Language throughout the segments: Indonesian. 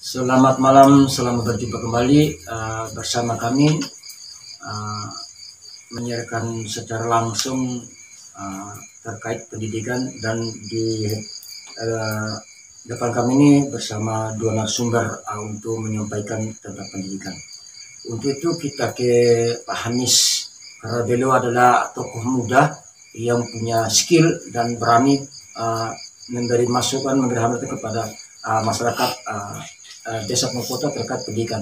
Selamat malam, selamat berjumpa kembali bersama kami uh, menyiarkan secara langsung terkait pendidikan, dan di depan kami ini bersama dua narasumber untuk menyampaikan tentang pendidikan. Untuk itu kita ke Pak Hanis, karena beliau adalah tokoh muda yang punya skill dan berani memberi masukan, memberi hambatan kepada masyarakat desa maupun kota terkait pendidikan.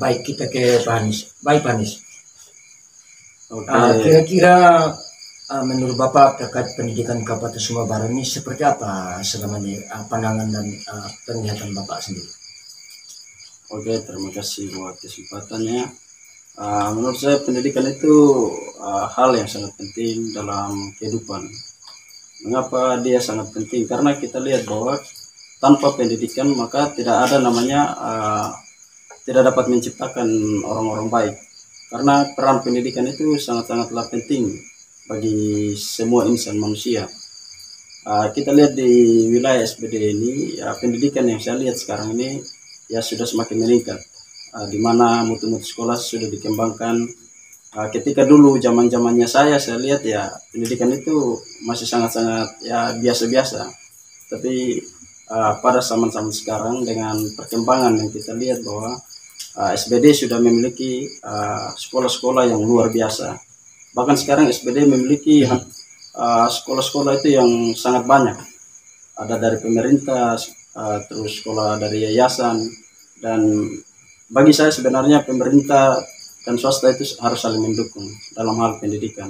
Baik, kita ke Pak Hanis. Baik, Pak Hanis. Kira-kira menurut Bapak terkait pendidikan Kabupaten Sumbawa Barat ini seperti apa selama ini pandangan dan penglihatan Bapak sendiri? Oke, terima kasih buat kesempatannya. Menurut saya pendidikan itu hal yang sangat penting dalam kehidupan. Mengapa dia sangat penting? Karena kita lihat bahwa tanpa pendidikan maka tidak ada namanya tidak dapat menciptakan orang-orang baik. Karena peran pendidikan itu sangat-sangatlah penting bagi semua insan manusia. Kita lihat di wilayah SBD ini, pendidikan yang saya lihat sekarang ini ya sudah semakin meningkat, di mana mutu-mutu sekolah sudah dikembangkan. Ketika dulu zaman-zamannya saya lihat ya pendidikan itu masih sangat-sangat ya biasa-biasa. Tapi pada zaman-zaman sekarang dengan perkembangan yang kita lihat bahwa SBD sudah memiliki sekolah-sekolah yang luar biasa. Bahkan sekarang SBD memiliki sekolah-sekolah itu yang sangat banyak. Ada dari pemerintah, terus sekolah dari yayasan, dan bagi saya sebenarnya pemerintah dan swasta itu harus saling mendukung dalam hal pendidikan,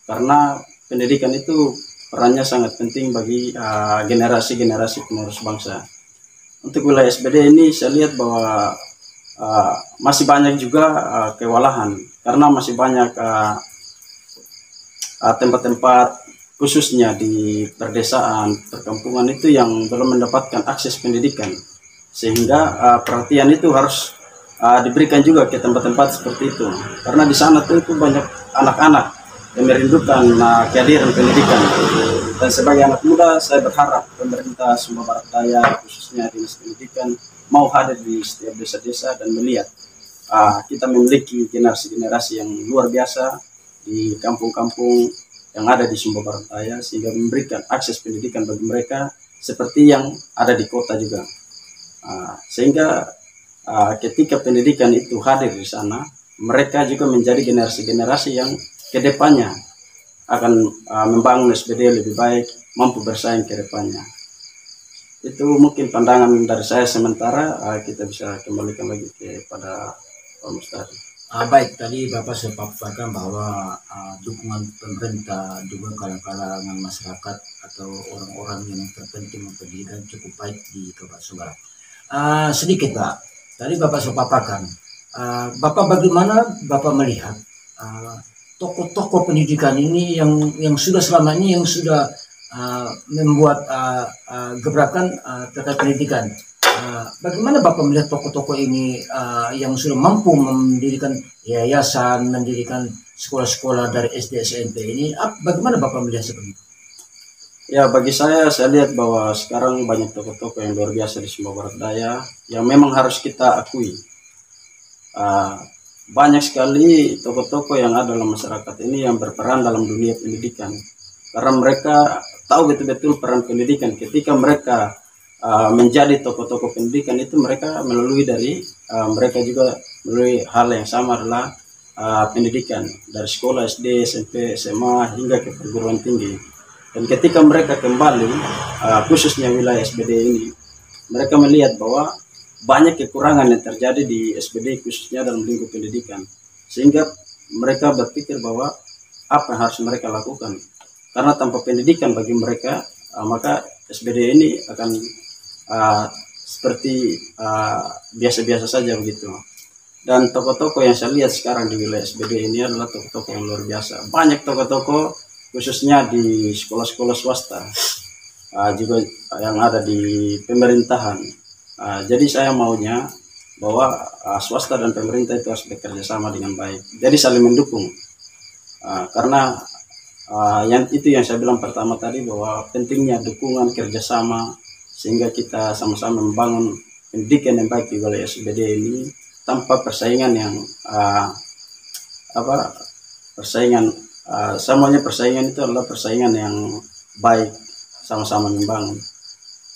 karena pendidikan itu perannya sangat penting bagi generasi-generasi penerus bangsa. Untuk wilayah SBD ini saya lihat bahwa masih banyak juga kewalahan, karena masih banyak tempat-tempat khususnya di perdesaan, perkampungan itu yang belum mendapatkan akses pendidikan, sehingga perhatian itu harus diberikan juga ke tempat-tempat seperti itu, karena di sana tuh itu banyak anak-anak yang merindukan kehadiran pendidikan. Dan sebagai anak muda saya berharap pemerintah Sumbawa Barat Daya, khususnya dinas pendidikan, mau hadir di setiap desa-desa dan melihat kita memiliki generasi-generasi yang luar biasa di kampung-kampung yang ada di Sumbawa Barat Daya, sehingga memberikan akses pendidikan bagi mereka seperti yang ada di kota juga. Sehingga ketika pendidikan itu hadir di sana, mereka juga menjadi generasi-generasi yang kedepannya akan membangun SBD lebih baik, mampu bersaing ke depannya. Itu mungkin pandangan dari saya sementara. Kita bisa kembalikan lagi kepada Pak Mustari. Baik, tadi Bapak sudah paparkan bahwa dukungan pemerintah, dukungan kalangan masyarakat atau orang-orang yang terpenting pendidikan cukup baik di Kabupaten Sumbawa. Sedikit Pak, tadi Bapak sudah paparkan. Bapak bagaimana Bapak melihat tokoh-tokoh pendidikan ini yang sudah selama ini yang sudah membuat gebrakan terkait pendidikan? Bagaimana Bapak melihat tokoh-tokoh ini yang sudah mampu mendirikan yayasan, mendirikan sekolah-sekolah dari SD SMP ini? Bagaimana Bapak melihat seperti itu? Ya, bagi saya lihat bahwa sekarang banyak tokoh-tokoh yang luar biasa di Sumbawa Barat Daya yang memang harus kita akui. Banyak sekali tokoh-tokoh yang ada dalam masyarakat ini yang berperan dalam dunia pendidikan, karena mereka tahu betul-betul peran pendidikan. Ketika mereka menjadi tokoh-tokoh pendidikan itu, mereka melalui dari mereka juga melalui hal yang sama, adalah pendidikan dari sekolah SD, SMP, SMA hingga ke perguruan tinggi. Dan ketika mereka kembali, khususnya wilayah SBD ini, mereka melihat bahwa banyak kekurangan yang terjadi di SBD khususnya dalam lingkup pendidikan, sehingga mereka berpikir bahwa apa yang harus mereka lakukan, karena tanpa pendidikan bagi mereka maka SBD ini akan seperti biasa-biasa saja begitu. Dan tokoh-tokoh yang saya lihat sekarang di wilayah SBD ini adalah tokoh-tokoh yang luar biasa. Banyak tokoh-tokoh khususnya di sekolah-sekolah swasta, juga yang ada di pemerintahan. Jadi saya maunya bahwa swasta dan pemerintah itu harus bekerja sama dengan baik, jadi saling mendukung. Karena yang saya bilang pertama tadi, bahwa pentingnya dukungan kerjasama, sehingga kita sama-sama membangun pendidikan yang baik di wilayah SBD ini tanpa persaingan yang apa persaingan semuanya persaingan itu adalah persaingan yang baik, sama-sama membangun.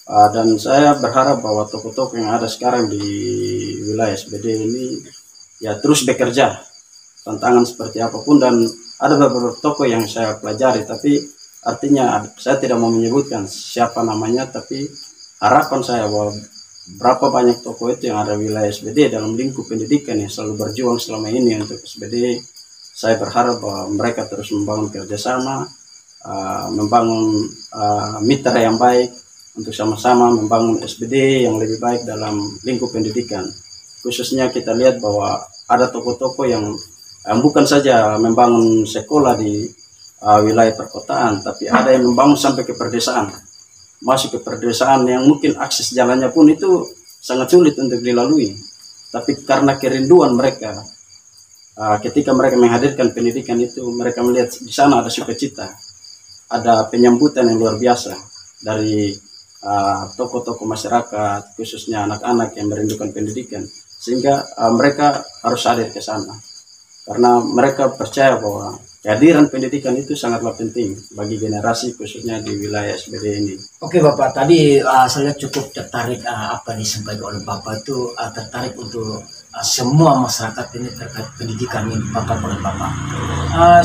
Dan saya berharap bahwa tokoh-tokoh yang ada sekarang di wilayah SBD ini ya terus bekerja tantangan seperti apapun. Dan ada beberapa tokoh yang saya pelajari, tapi artinya saya tidak mau menyebutkan siapa namanya, tapi harapan saya bahwa berapa banyak tokoh itu yang ada di wilayah SBD dalam lingkup pendidikan yang selalu berjuang selama ini untuk SBD. Saya berharap bahwa mereka terus membangun kerjasama, membangun mitra yang baik untuk sama-sama membangun SBD yang lebih baik dalam lingkup pendidikan. Khususnya kita lihat bahwa ada tokoh-tokoh yang bukan saja membangun sekolah di wilayah perkotaan, tapi ada yang membangun sampai ke perdesaan, masuk ke perdesaan yang mungkin akses jalannya pun itu sangat sulit untuk dilalui. Tapi karena kerinduan mereka, ketika mereka menghadirkan pendidikan itu, mereka melihat di sana ada sukacita, ada penyambutan yang luar biasa dari tokoh-tokoh masyarakat, khususnya anak-anak yang merindukan pendidikan, sehingga mereka harus hadir ke sana karena mereka percaya bahwa kehadiran pendidikan itu sangatlah penting bagi generasi khususnya di wilayah SBD ini. Oke Bapak, tadi saya cukup tertarik apa yang disampaikan oleh Bapak itu, tertarik untuk semua masyarakat ini terkait pendidikan yang dipaparkan oleh Bapak.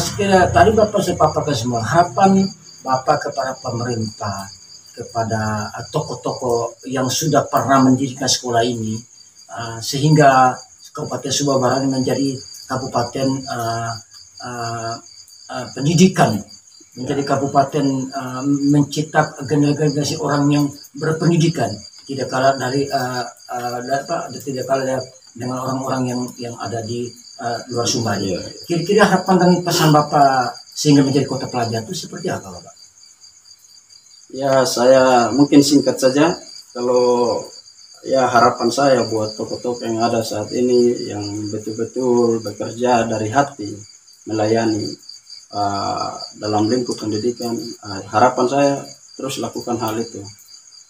Sekiranya tadi Bapak saya paparkan semua harapan Bapak kepada pemerintah, kepada tokoh-tokoh yang sudah pernah mendirikan sekolah ini, sehingga Kabupaten Sumba Barat menjadi kabupaten pendidikan, menjadi kabupaten mencetak generasi orang yang berpendidikan, tidak kalah dari tidak kalah dengan orang-orang yang ada di luar Sumba. Kira-kira harapan dan pesan Bapak sehingga menjadi kota pelajar itu seperti apa Bapak? Ya, saya mungkin singkat saja. Kalau ya harapan saya buat tokoh-tokoh yang ada saat ini yang betul-betul bekerja dari hati melayani dalam lingkup pendidikan, harapan saya terus lakukan hal itu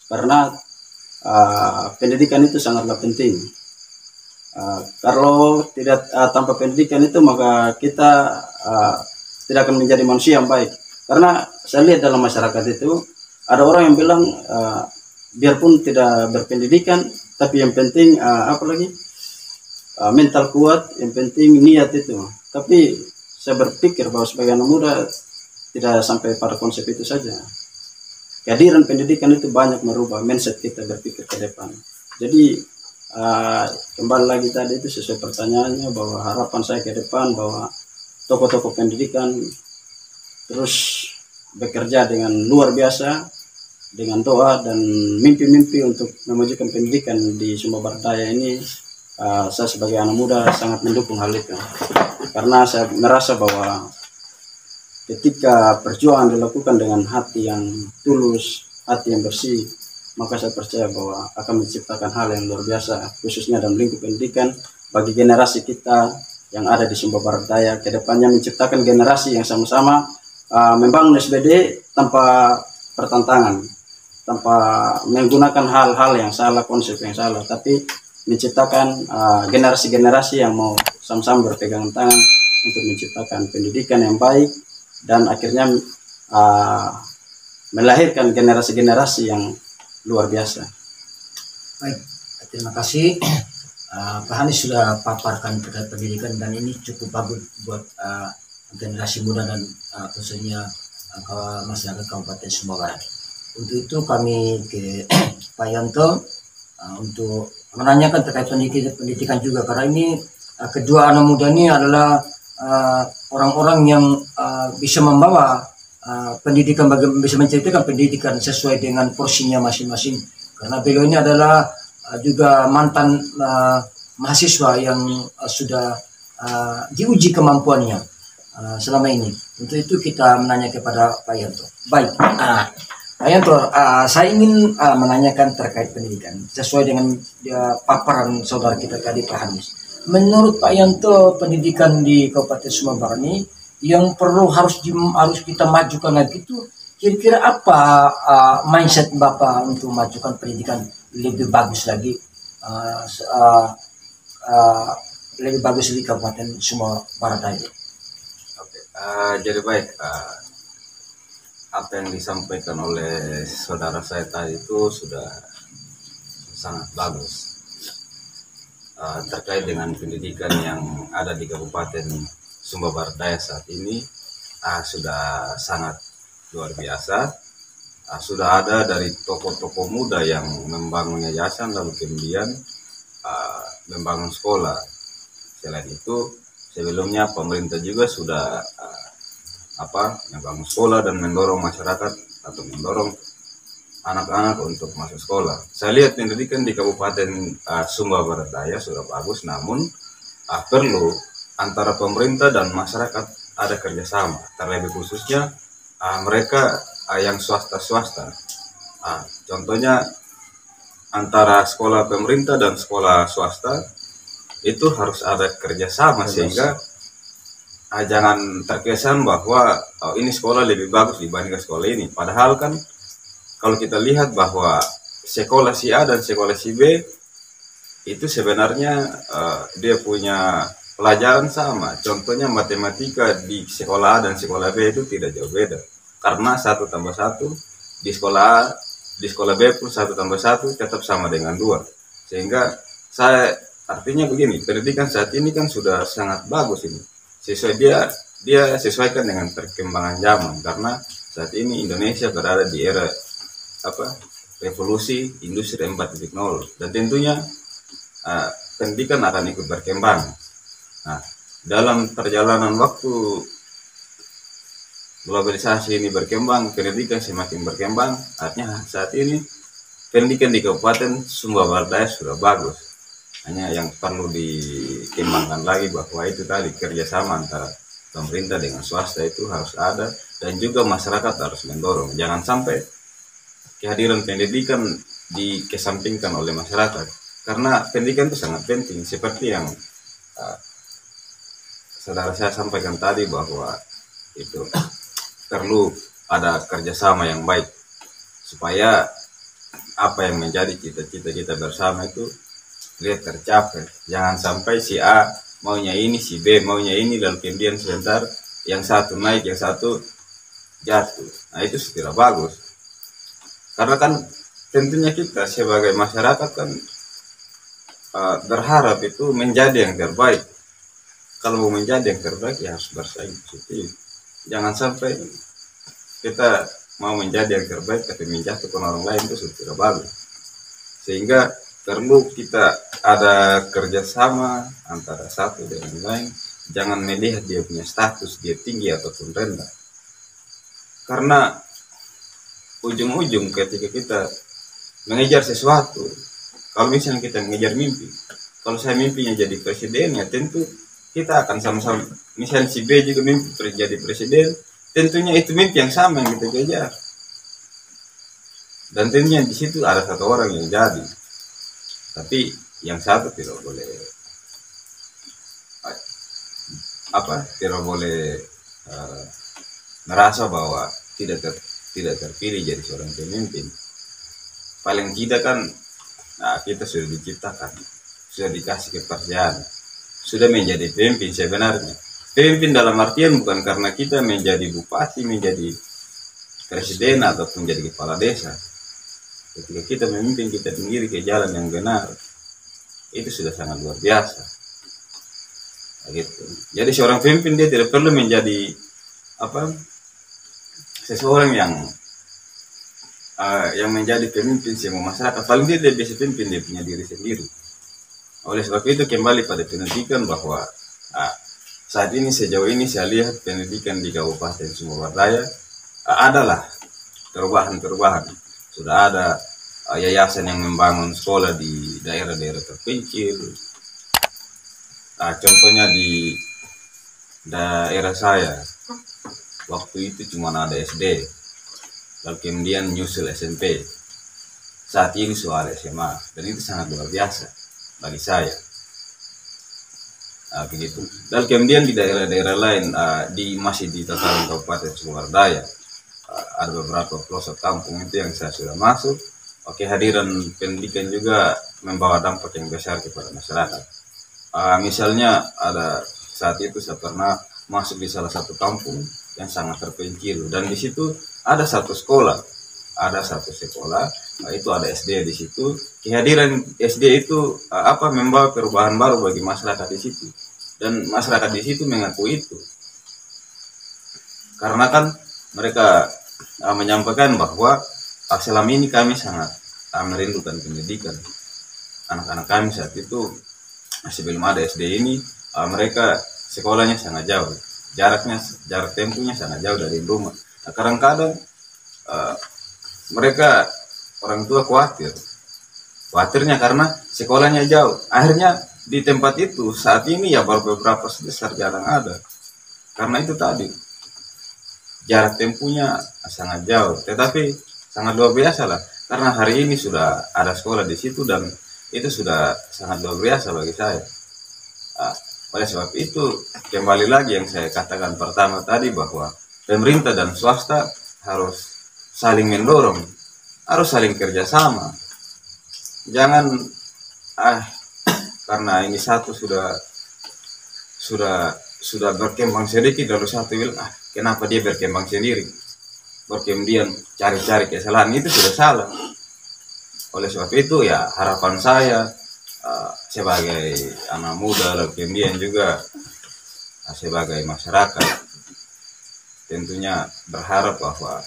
karena pendidikan itu sangatlah penting. Kalau tidak tanpa pendidikan itu maka kita tidak akan menjadi manusia yang baik. Karena saya lihat dalam masyarakat itu ada orang yang bilang biarpun tidak berpendidikan, tapi yang penting mental kuat, yang penting niat itu. Tapi saya berpikir bahwa sebagai anak muda tidak sampai pada konsep itu saja. Kehadiran pendidikan itu banyak merubah mindset kita berpikir ke depan. Jadi kembali lagi tadi itu sesuai pertanyaannya bahwa harapan saya ke depan bahwa tokoh-tokoh pendidikan terus bekerja dengan luar biasa dengan doa dan mimpi-mimpi untuk memajukan pendidikan di Sumba Barat Daya ini. Saya sebagai anak muda sangat mendukung hal itu karena saya merasa bahwa ketika perjuangan dilakukan dengan hati yang tulus, hati yang bersih, maka saya percaya bahwa akan menciptakan hal yang luar biasa khususnya dalam lingkup pendidikan bagi generasi kita yang ada di Sumba Barat Daya. Kedepannya menciptakan generasi yang sama-sama membangun SBD tanpa pertentangan, tanpa menggunakan hal-hal yang salah, konsep yang salah, tapi menciptakan generasi-generasi yang mau sama-sama berpegangan tangan untuk menciptakan pendidikan yang baik dan akhirnya melahirkan generasi-generasi yang luar biasa. Baik, terima kasih. Pak Hanis sudah paparkan terkait pendidikan dan ini cukup bagus buat generasi muda dan khususnya masyarakat Kabupaten Sumba Barat. Untuk itu kami ke Pak Yanto untuk menanyakan terkait pendidikan juga karena ini kedua anak muda ini adalah orang-orang yang bisa membawa pendidikan, bisa menceritakan pendidikan sesuai dengan porsinya masing-masing karena beliau ini adalah juga mantan mahasiswa yang sudah diuji kemampuannya selama ini. Untuk itu kita menanya kepada Pak Yanto. Baik, Pak Yanto, saya ingin menanyakan terkait pendidikan sesuai dengan paparan saudara kita tadi Pak Hanis. Menurut Pak Yanto, pendidikan di Kabupaten Sumba Barat ini yang perlu harus kita majukan lagi itu kira-kira apa mindset Bapak untuk memajukan pendidikan lebih bagus lagi uh, s- uh, uh, lebih bagus di Kabupaten Sumbawa Barat Daya. Oke, jadi baik, apa yang disampaikan oleh saudara saya tadi itu sudah sangat bagus, terkait dengan pendidikan yang ada di Kabupaten Sumbawa Barat Daya saat ini. Sudah sangat luar biasa. Sudah ada dari tokoh-tokoh muda yang membangun yayasan, lalu kemudian membangun sekolah. Selain itu, sebelumnya pemerintah juga sudah membangun sekolah dan mendorong masyarakat atau mendorong anak-anak untuk masuk sekolah. Saya lihat pendidikan di Kabupaten Sumbawa Barat Daya sudah bagus, namun perlu antara pemerintah dan masyarakat ada kerjasama, terlebih khususnya mereka yang swasta-swasta. Contohnya antara sekolah pemerintah dan sekolah swasta itu harus ada kerjasama sehingga jangan terkesan bahwa ini sekolah lebih bagus dibandingkan sekolah ini. Padahal kan kalau kita lihat bahwa sekolah si A dan sekolah si B itu sebenarnya dia punya pelajaran sama. Contohnya matematika di sekolah A dan sekolah B itu tidak jauh beda. Karena 1 tambah 1 di sekolah A, di sekolah B pun 1 tambah 1 tetap sama dengan 2. Sehingga artinya begini, pendidikan saat ini kan sudah sangat bagus ini. Dia sesuaikan dengan perkembangan zaman, karena saat ini Indonesia berada di era revolusi industri 4.0, dan tentunya pendidikan akan ikut berkembang. Nah, dalam perjalanan waktu globalisasi ini berkembang, pendidikan semakin berkembang. Artinya saat ini pendidikan di Kabupaten Sumbawa Barat Daya sudah bagus. Hanya yang perlu dikembangkan lagi bahwa itu tadi kerjasama antara pemerintah dengan swasta itu harus ada, dan juga masyarakat harus mendorong. Jangan sampai kehadiran pendidikan dikesampingkan oleh masyarakat, karena pendidikan itu sangat penting. Seperti yang saudara saya sampaikan tadi bahwa itu perlu ada kerjasama yang baik supaya apa yang menjadi cita-cita kita bersama itu lihat tercapai. Jangan sampai si A maunya ini, si B maunya ini, lalu kemudian sebentar yang satu naik, yang satu jatuh. Nah, itu tidak bagus. Karena kan tentunya kita sebagai masyarakat kan berharap itu menjadi yang terbaik. Kalau mau menjadi yang terbaik ya harus bersaing positif. Jangan sampai kita mau menjadi yang terbaik tapi menjatuhkan orang lain, itu sudah tidak bagus. Sehingga perlu kita ada kerjasama antara satu dengan lain. Jangan melihat dia punya status, dia tinggi ataupun rendah. Karena ujung-ujung ketika kita mengejar sesuatu, kalau misalnya kita mengejar mimpi, kalau saya mimpinya jadi presiden, ya tentu kita akan sama-sama. Misalnya si B juga mimpi jadi presiden, tentunya itu mimpi yang sama yang kita kejar. Dan tentunya di situ ada satu orang yang jadi, tapi yang satu tidak boleh merasa bahwa tidak terpilih jadi seorang pemimpin. Paling tidak kan kita sudah diciptakan, sudah dikasih kepercayaan, sudah menjadi pemimpin. Sebenarnya pemimpin dalam artian bukan karena kita menjadi bupati, menjadi presiden ataupun jadi kepala desa. Ketika kita memimpin kita sendiri ke jalan yang benar, itu sudah sangat luar biasa. Gitu. Jadi seorang pemimpin dia tidak perlu menjadi seseorang yang menjadi pemimpin semua masyarakat. Paling dia bisa pimpin dia punya diri sendiri. Oleh sebab itu kembali pada pendidikan, bahwa saat ini sejauh ini saya lihat pendidikan di Kabupaten Sumbawa Barat Daya adalah perubahan. Sudah ada yayasan yang membangun sekolah di daerah-daerah terpencil. Contohnya di daerah saya, waktu itu cuma ada SD, lalu kemudian nyusul SMP. Saat ini sudah ada SMA, dan itu sangat luar biasa bagi saya. Begitu. Dan kemudian di daerah-daerah lain, masih di tataran Kabupaten Sumbawa Barat Daya, ada beberapa pelosok kampung itu yang saya sudah masuk. Kehadiran pendidikan juga membawa dampak yang besar kepada masyarakat. Misalnya ada saat itu saya pernah masuk di salah satu kampung yang sangat terpencil, dan di situ ada satu sekolah, itu ada SD di situ. Kehadiran SD itu membawa perubahan baru bagi masyarakat di situ, dan masyarakat di situ mengaku itu karena kan mereka menyampaikan bahwa selama ini kami sangat merindukan pendidikan. Anak-anak kami saat itu sebelum ada SD ini, mereka sekolahnya sangat jauh, jarak tempuhnya sangat jauh dari rumah. Nah, kadang-kadang mereka orang tua khawatirnya karena sekolahnya jauh. Akhirnya di tempat itu saat ini ya baru beberapa sebesar jarang ada, karena itu tadi jarak tempuhnya sangat jauh, tetapi sangat luar biasa lah, karena hari ini sudah ada sekolah di situ dan itu sudah sangat luar biasa bagi saya. Oleh sebab itu, kembali lagi yang saya katakan pertama tadi, bahwa pemerintah dan swasta harus saling mendorong, harus saling kerjasama. Jangan karena ini satu sudah berkembang sedikit lalu satu bilang kenapa dia berkembang sendiri, kemudian cari-cari kesalahan, itu sudah salah. Oleh sebab itu ya harapan saya sebagai anak muda, lalu kemudian juga sebagai masyarakat, tentunya berharap bahwa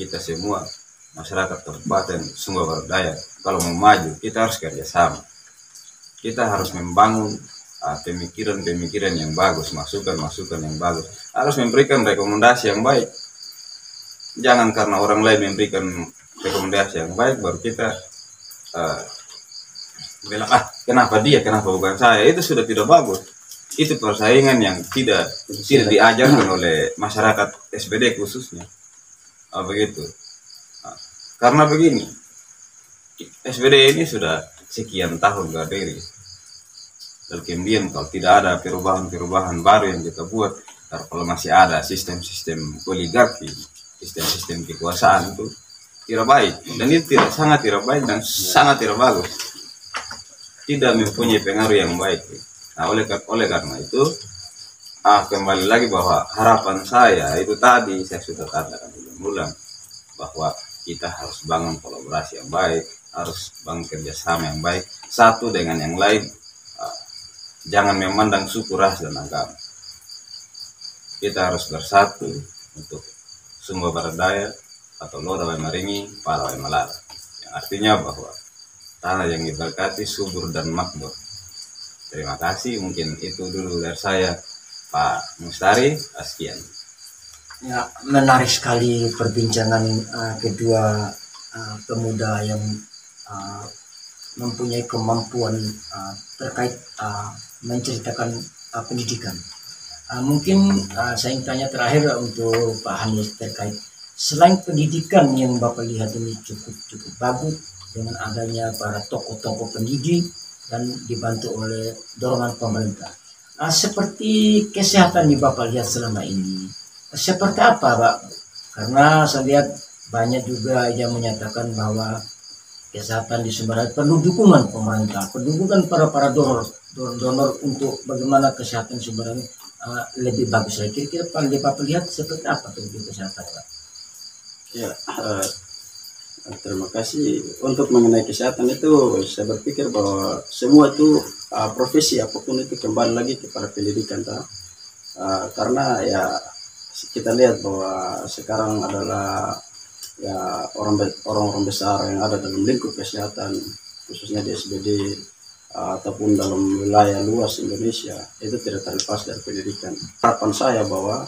kita semua masyarakat Kabupaten Sumba Barat Daya kalau mau maju, kita harus kerjasama. Kita harus membangun pemikiran-pemikiran yang bagus, masukan-masukan yang bagus, harus memberikan rekomendasi yang baik. Jangan karena orang lain memberikan rekomendasi yang baik baru kita bilang kenapa bukan saya. Itu sudah tidak bagus. Itu persaingan yang tidak diajarkan oleh masyarakat SPD khususnya. Begitu. Karena begini, SPD ini sudah sekian tahun berdiri. Dan kemudian kalau tidak ada perubahan-perubahan baru yang kita buat, kalau masih ada sistem-sistem oligarki, sistem-sistem kekuasaan, itu tidak baik. Dan itu sangat tidak baik dan sangat tidak bagus. Tidak mempunyai pengaruh yang baik. Nah, oleh karena itu, kembali lagi bahwa harapan saya itu tadi saya sudah katakan ulang, bahwa kita harus bangun kolaborasi yang baik, harus bangun kerjasama yang baik, satu dengan yang lain. Jangan memandang suku, ras, dan agama. Kita harus bersatu untuk Sumba Barat Daya atau Lora Wai Maringi, Para Wai Malara. Yang artinya bahwa tanah yang diberkati subur dan makmur. Terima kasih, mungkin itu dulu dari saya, Pak Mustari. Sekian. Ya, menarik sekali perbincangan kedua pemuda yang mempunyai kemampuan terkait menceritakan pendidikan. Mungkin saya ingin tanya terakhir untuk Pak Hanis terkait selain pendidikan yang Bapak lihat ini cukup bagus dengan adanya para tokoh-tokoh pendidik dan dibantu oleh dorongan pemerintah. Seperti kesehatan yang Bapak lihat selama ini, seperti apa Pak? Karena saya lihat banyak juga yang menyatakan bahwa kesehatan di Sumba perlu dukungan pemerintah, dukungan para donor untuk bagaimana kesehatan Sumba lebih bagus lagi. Kira-kira Pak lihat seperti apa untuk kesehatan Pak? Ya, terima kasih. Untuk mengenai kesehatan itu, saya berpikir bahwa semua itu profesi apapun itu kembali lagi kepada pendidikan, karena ya kita lihat bahwa sekarang adalah ya orang-orang besar yang ada dalam lingkup kesehatan, khususnya di SBD ataupun dalam wilayah luas Indonesia, itu tidak terlepas dari pendidikan. Harapan saya bahwa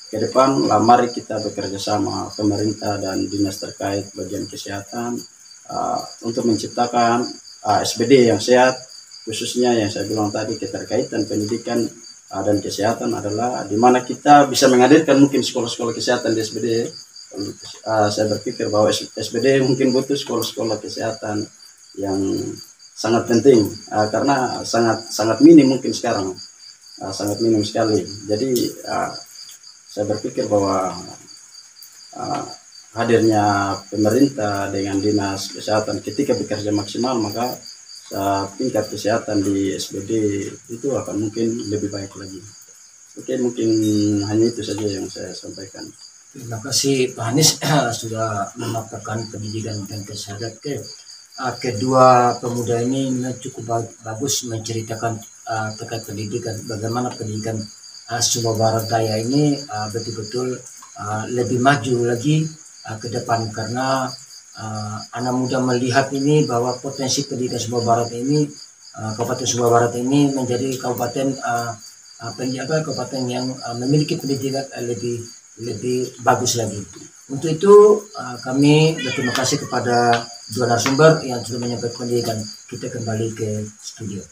ke depan mari kita bekerja sama pemerintah dan dinas terkait bagian kesehatan untuk menciptakan SBD yang sehat, khususnya yang saya bilang tadi keterkaitan pendidikan dan kesehatan adalah di mana kita bisa menghadirkan mungkin sekolah-sekolah kesehatan di SBD. Saya berpikir bahwa SBD mungkin butuh sekolah-sekolah kesehatan yang sangat penting, karena sangat minim mungkin sekarang, sangat minim sekali. Jadi saya berpikir bahwa hadirnya pemerintah dengan dinas kesehatan ketika bekerja maksimal, maka tingkat kesehatan di SBD itu akan mungkin lebih baik lagi. Oke, mungkin hanya itu saja yang saya sampaikan. Terima kasih Pak Anies sudah memaparkan pendidikan dan kesehatan. Kedua pemuda ini cukup bagus menceritakan terkait pendidikan, bagaimana pendidikan Sumba Barat Daya ini betul-betul lebih maju lagi ke depan, karena anak muda melihat ini bahwa potensi pendidikan Sumba Barat ini, Kabupaten Sumba Barat ini menjadi kabupaten kabupaten yang memiliki pendidikan lebih bagus lagi. Untuk itu kami berterima kasih kepada dua narasumber yang sudah menyampaikan pendidikan. Kita kembali ke studio.